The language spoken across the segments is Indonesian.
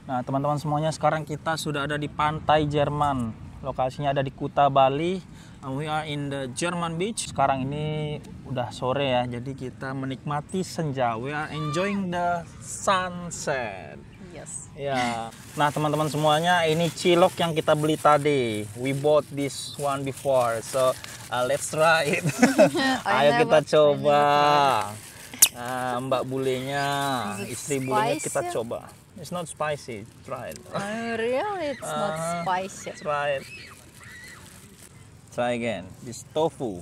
Nah, teman-teman semuanya, sekarang kita sudah ada di pantai Jerman. Lokasinya ada di Kuta, Bali. We are in the German beach. Sekarang ini udah sore ya, jadi kita menikmati senja. We are enjoying the sunset. Yes. Ya. Nah, teman-teman semuanya, ini cilok yang kita beli tadi. We bought this one before. So, let's try it. Ayo kita coba. Mbak bulenya, istri bulenya kita coba. It's not spicy. Try it. Really, it's not spicy. Try it. Try again. This tofu.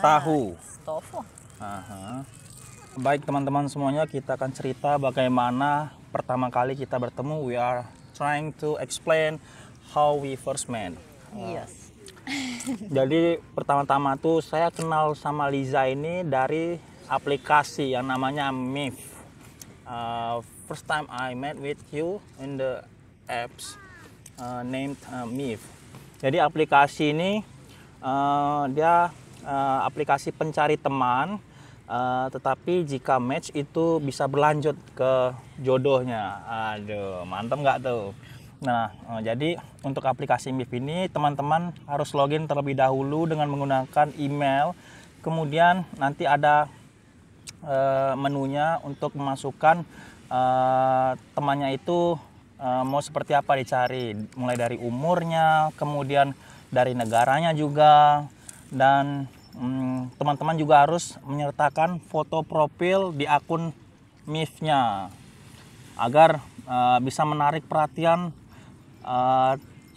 Tahu. Tofu. Aha. Baik teman-teman semuanya, kita akan cerita bagaimana pertama kali kita bertemu. We are trying to explain how we first met. Yes. Jadi pertama-tama tuh saya kenal sama Liza ini dari aplikasi yang namanya MIF. First time I met with you in the apps named MIF. Jadi aplikasi ini dia aplikasi pencari teman, tetapi jika match itu bisa berlanjut ke jodohnya. Aduh, mantap nggak tuh? Nah, jadi untuk aplikasi MIF ini teman-teman harus login terlebih dahulu dengan menggunakan email. Kemudian nanti ada menunya untuk memasukkan temannya itu mau seperti apa dicari, mulai dari umurnya, kemudian dari negaranya juga, dan teman-teman juga harus menyertakan foto profil di akun MIF-nya agar bisa menarik perhatian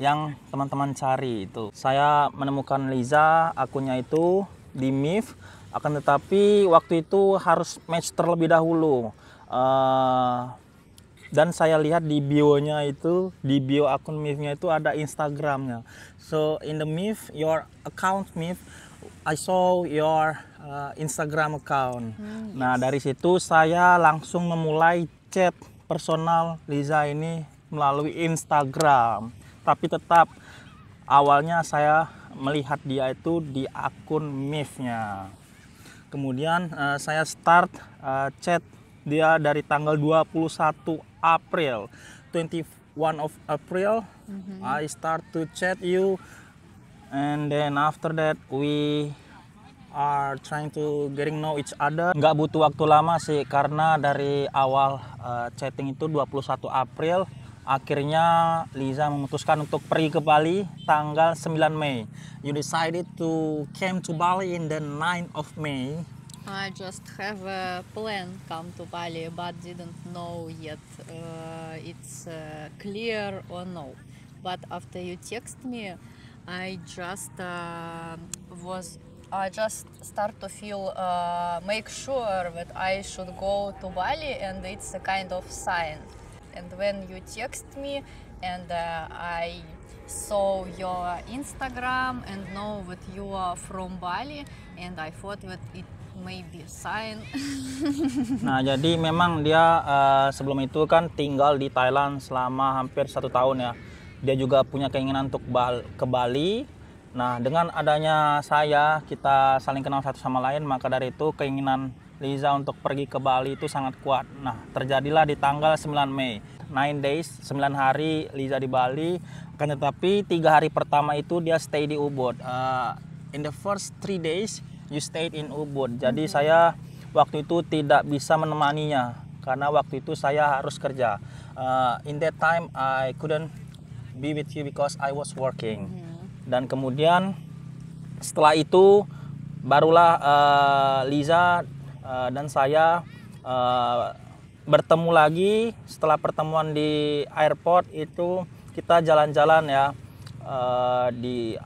yang teman-teman cari. Itu saya menemukan Liza akunnya itu di MIF, akan tetapi waktu itu harus match terlebih dahulu. Dan saya lihat di bio-nya itu, di bio akun MIF-nya itu ada Instagramnya. So in the MIF, your account MIF, I saw your Instagram account. Nah, dari situ saya langsung memulai chat personal Liza ini melalui Instagram. Tapi tetap awalnya saya melihat dia itu di akun MIF-nya. Kemudian saya start chat dia dari tanggal 21 April. 21 of April, I start to chat you. And then after that we are trying to getting know each other. Nggak butuh waktu lama sih, karena dari awal chatting itu 21 April, akhirnya Liza memutuskan untuk pergi ke Bali tanggal 9 Mei. You decided to came to Bali in the 9th of May. I just have a plan come to Bali, but didn't know yet it's clear or no. But after you text me, I just start to feel make sure that I should go to Bali, and it's a kind of sign. And when you text me, and I saw your Instagram and know that you are from Bali, and I thought that it may be a sign. Nah, jadi memang dia sebelum itu kan tinggal di Thailand selama hampir 1 tahun ya. Dia juga punya keinginan untuk ke Bali. Nah, dengan adanya saya, kita saling kenal satu sama lain, maka dari itu keinginan Liza untuk pergi ke Bali itu sangat kuat. Nah, terjadilah di tanggal 9 Mei. 9 days, 9 hari Liza di Bali. Akan tetapi 3 hari pertama itu dia stay di Ubud. In the first 3 days, you stayed in Ubud. Jadi saya waktu itu tidak bisa menemaninya karena waktu itu saya harus kerja. In that time I couldn't be with you because I was working. Dan kemudian setelah itu barulah Liza dan saya bertemu lagi. Setelah pertemuan di airport itu kita jalan-jalan ya di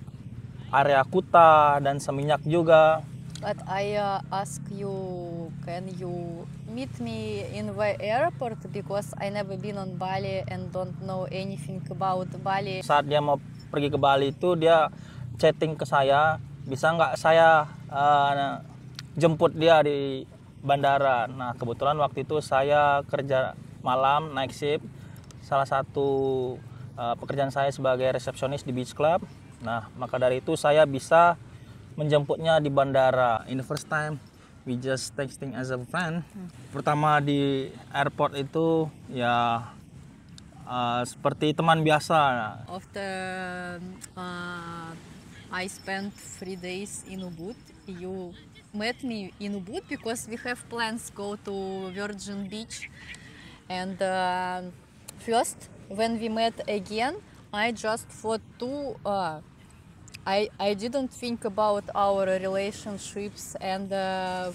area Kuta dan Seminyak juga. But I ask you, can you meet me in the airport, because I never been on Bali and don't know anything about Bali. Saat dia mau pergi ke Bali itu dia chatting ke saya, bisa nggak saya jemput dia di bandara. Nah, kebetulan waktu itu saya kerja malam, night shift. Salah satu pekerjaan saya sebagai resepsionis di beach club. Nah, maka dari itu saya bisa menjemputnya di bandara. In the first time we just texting as a friend. Pertama di airport itu ya seperti teman biasa. After I spent 3 days in Ubud, you met me in Ubud because we have plans go to Virgin Beach. And first, when we met again, I just thought I didn't think about our relationships, and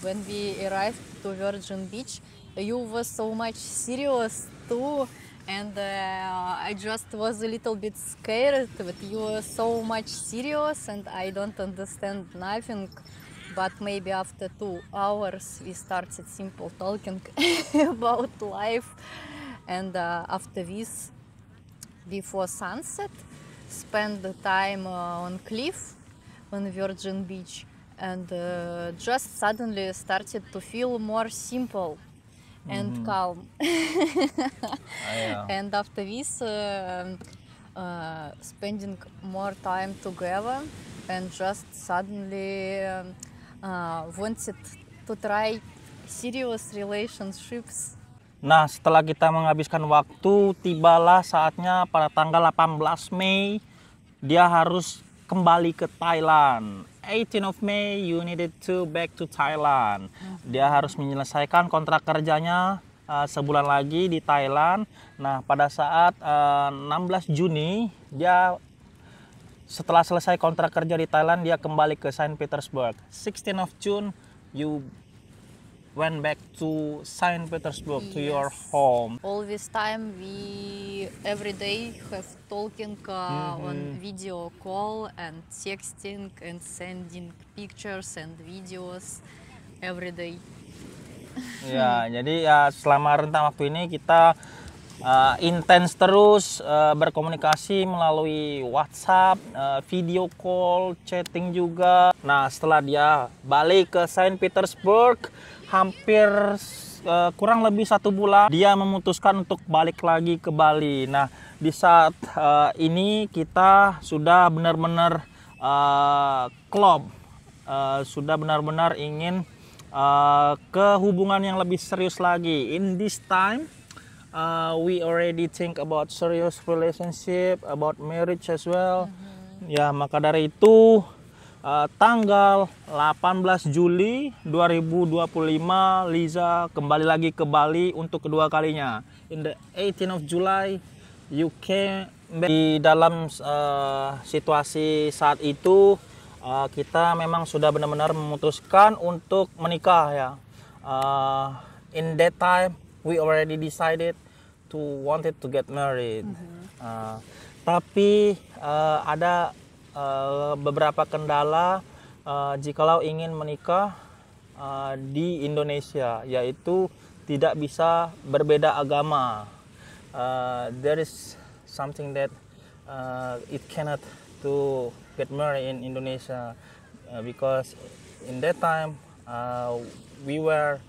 when we arrived to Virgin Beach, you were so much serious too, and I just was a little bit scared that you were so much serious and I don't understand nothing. But maybe after 2 hours we started simple talking about life, and after this, before sunset, spend the time on cliff on Virgin Beach, and just suddenly started to feel more simple and calm. Yeah. And after this, spending more time together, and just suddenly wanted to try serious relationships. Nah, setelah kita menghabiskan waktu, tibalah saatnya pada tanggal 18 Mei, dia harus kembali ke Thailand. 18 of May, you needed to back to Thailand. Dia harus menyelesaikan kontrak kerjanya sebulan lagi di Thailand. Nah, pada saat 16 Juni, dia setelah selesai kontrak kerja di Thailand, dia kembali ke Saint Petersburg. 16 of June, you went back to Saint Petersburg, to your home. All this time we every day have talking on video call and texting and sending pictures and videos every day. Ya, jadi ya selama rentang waktu ini kita intens terus berkomunikasi melalui WhatsApp, video call, chatting juga. Nah, setelah dia balik ke Saint Petersburg, hampir kurang lebih 1 bulan, dia memutuskan untuk balik lagi ke Bali. Nah, di saat ini kita sudah benar-benar klop, sudah benar-benar ingin ke hubungan yang lebih serius lagi. In this time, we already think about serious relationship, about marriage as well. Ya, maka dari itu tanggal 18 Juli 2025 Liza kembali lagi ke Bali untuk kedua kalinya. In the 18th of July, you came back. Di dalam situasi saat itu kita memang sudah benar-benar memutuskan untuk menikah ya. In that time, we already decided to wanted to get married. Tapi ada beberapa kendala jikalau ingin menikah di Indonesia, yaitu tidak bisa berbeda agama. There is something that it cannot to get married in Indonesia because in that time we were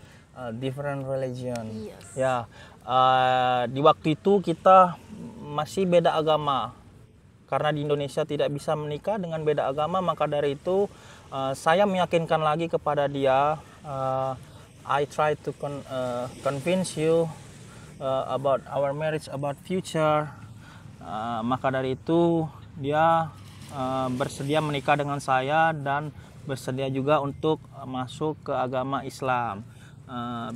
different religion. Yes. Ya, di waktu itu kita masih beda agama. Karena di Indonesia tidak bisa menikah dengan beda agama, maka dari itu saya meyakinkan lagi kepada dia. I try to convince you about our marriage, about future. Maka dari itu dia bersedia menikah dengan saya dan bersedia juga untuk masuk ke agama Islam.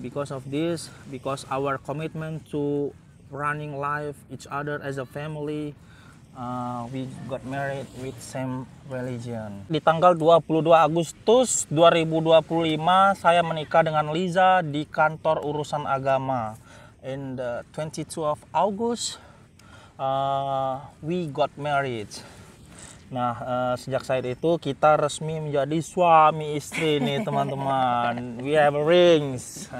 Because of this, because our commitment to running life each other as a family, we got married with same religion. Di tanggal 22 Agustus 2025 saya menikah dengan Liza di kantor urusan agama. In the 22 of August we got married. Nah, sejak saat itu kita resmi menjadi suami istri nih teman-teman. We have rings.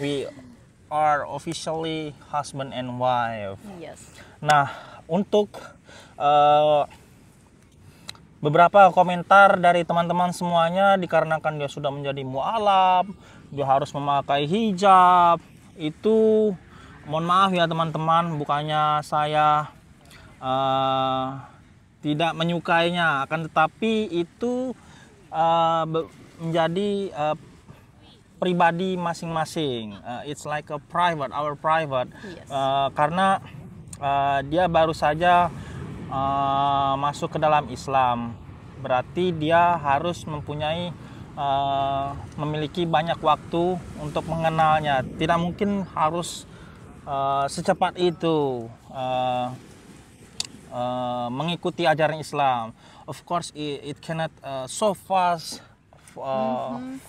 We are officially husband and wife. Yes. Nah, untuk beberapa komentar dari teman-teman semuanya, dikarenakan dia sudah menjadi mu'alaf, dia harus memakai hijab, itu mohon maaf ya teman-teman, bukannya saya tidak menyukainya, akan tetapi itu menjadi pribadi masing-masing. It's like a private, our private. Yes. Karena dia baru saja masuk ke dalam Islam. Berarti dia harus memiliki banyak waktu untuk mengenalnya. Tidak mungkin harus secepat itu mengikuti ajaran Islam. Of course, it cannot so fast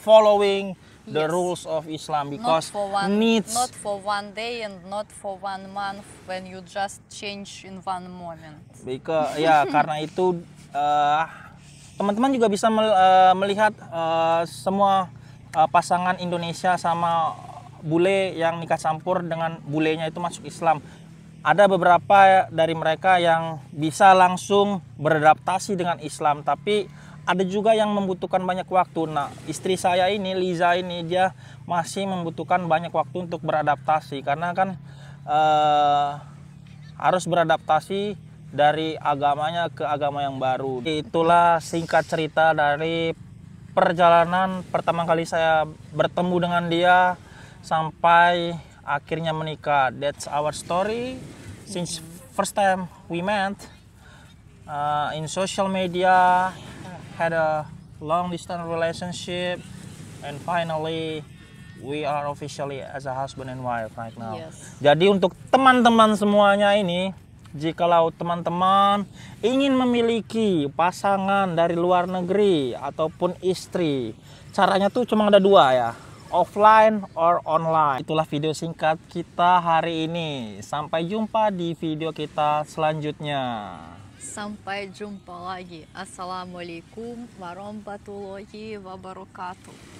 following the Yes. rules of Islam because Not for one day and not for 1 month when you just change in one moment. Ya karena itu teman-teman juga bisa melihat semua pasangan Indonesia sama bule yang nikah campur dengan bulenya itu masuk Islam. Ada beberapa dari mereka yang bisa langsung beradaptasi dengan Islam, tapi ada juga yang membutuhkan banyak waktu. Nah, istri saya ini, Liza ini, dia masih membutuhkan banyak waktu untuk beradaptasi karena kan harus beradaptasi dari agamanya ke agama yang baru. Itulah singkat cerita dari perjalanan pertama kali saya bertemu dengan dia sampai akhirnya menikah. That's our story since first time we met in social media, had a long distance relationship, and finally we are officially as a husband and wife right now. Yes. Jadi untuk teman-teman semuanya ini, jikalau teman-teman ingin memiliki pasangan dari luar negeri ataupun istri, caranya tuh cuma ada dua ya, offline or online. Itulah video singkat kita hari ini. Sampai jumpa di video kita selanjutnya. Sampai jumpa lagi. Assalamualaikum warahmatullahi wabarakatuh.